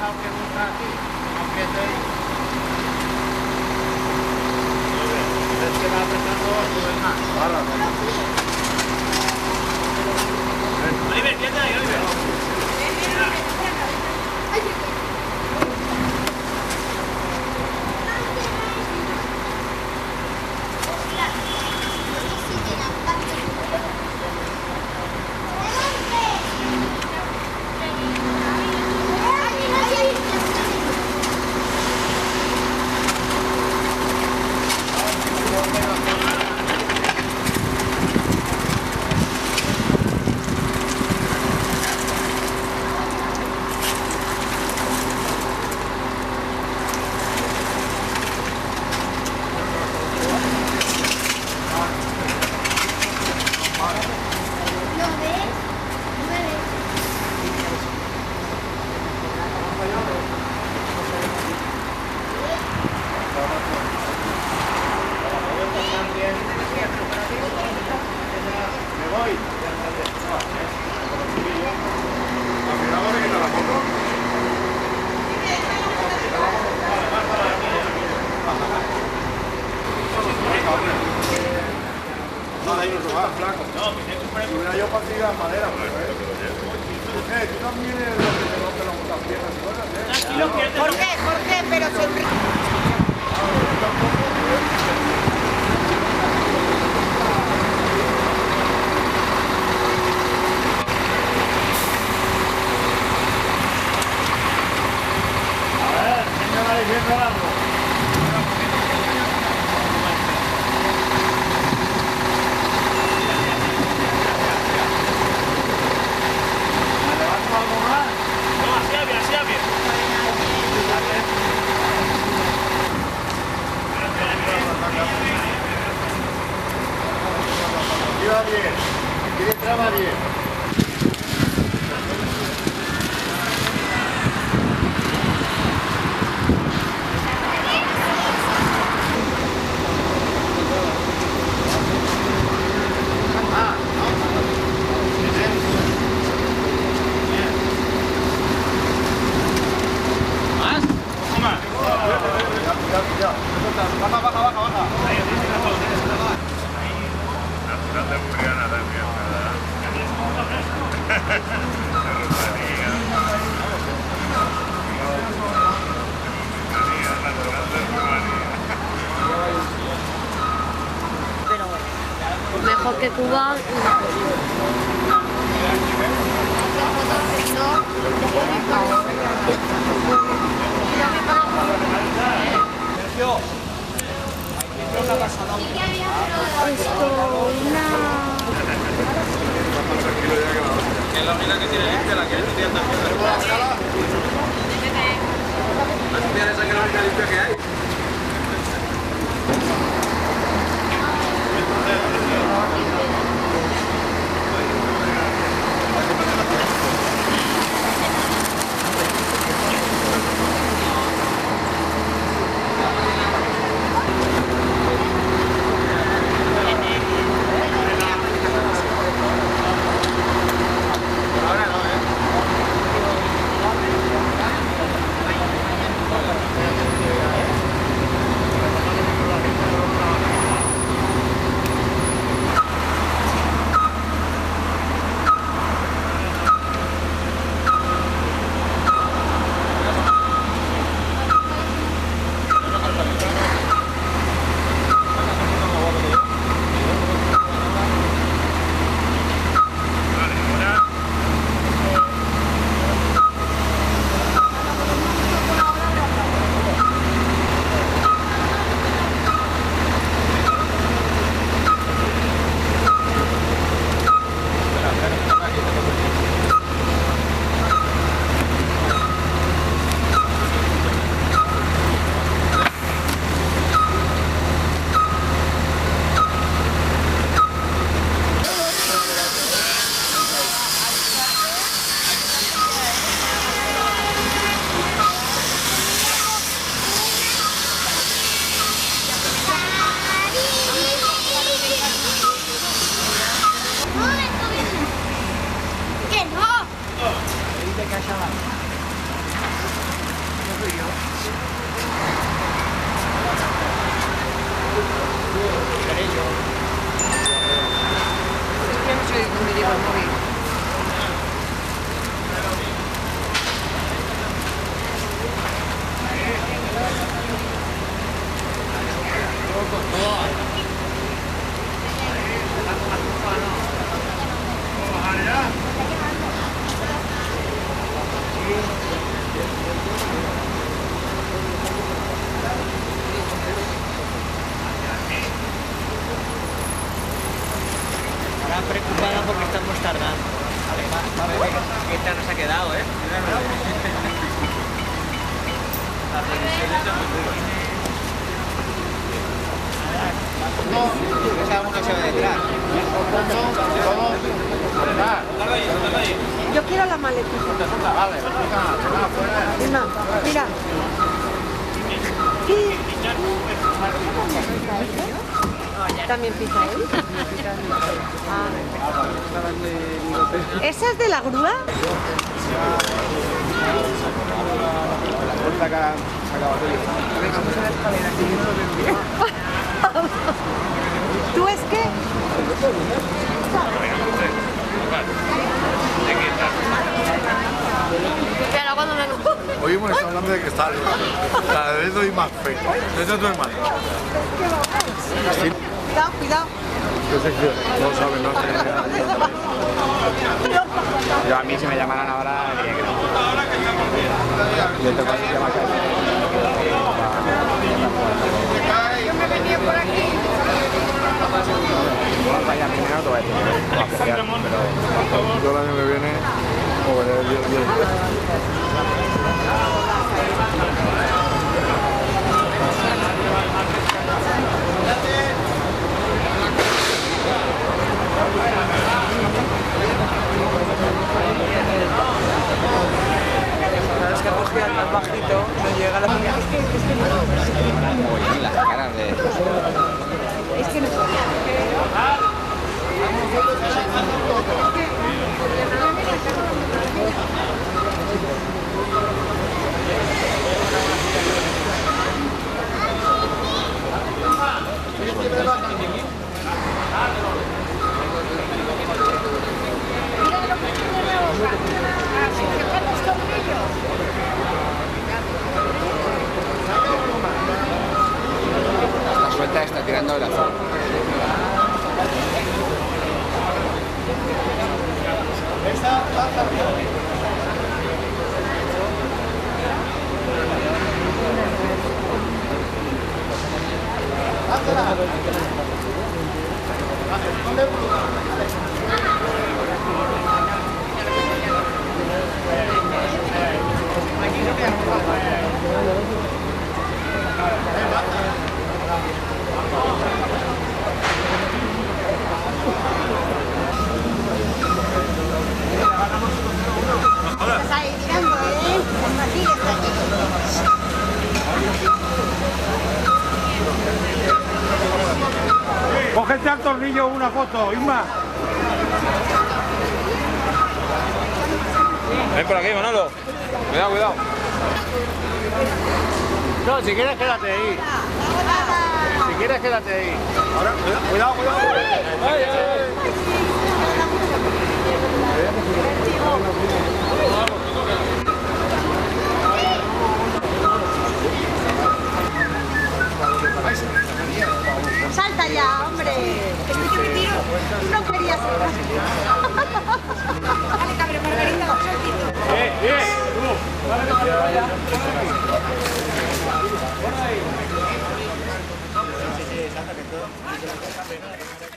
que busca aquí, aunque estoy... Es que va apretando todo el más. Oliver, fíjate ahí, Oliver. ¿Por qué? ¿Por qué? Pero se... Mejor que Cuba. Es la única que tiene limpia, la que es limpia también. La limpia esa que es la única limpia que hay. me llevo el móvil. Ahora preocupada porque estamos tardando. Esta nos ha quedado, ¿eh? La previsión está muy dura. Esa es una se ve detrás. Yo quiero la maletita. Emma, mira. ¿También pisa él? ¿Esa es de la grúa? ¿Tú es que? Pero cuando me... Hoy hemos estado hablando de que está cada vez doy más fe. Ese es tu hermano. Cuidado, cuidado. Yo sé que no saben, no sé. Yo a mí si me llamaran ahora diría que no. Yo te paso llamar Yo me venía por aquí. vaya primero te voy a decir que no va a apreciar, pero Yo el año que viene, joder, Es que cogía el más bajito, no llega a la... oye, las caras de... Es que no. La suelta está tirando el azul. Estás ahí mirando, ¿eh? Así está aquí. Cógete al tornillo una foto, Isma. Ven por aquí, Manolo. Cuidado, cuidado. No, si quieres quédate ahí. Si quieres quédate ahí. Ahora, cuidado, cuidado. Ay, ay. Salta ya, hombre. Estoy que me tiro. No quería saltar. Vale, cabrón, Margarita, saltito. Bien. Tú.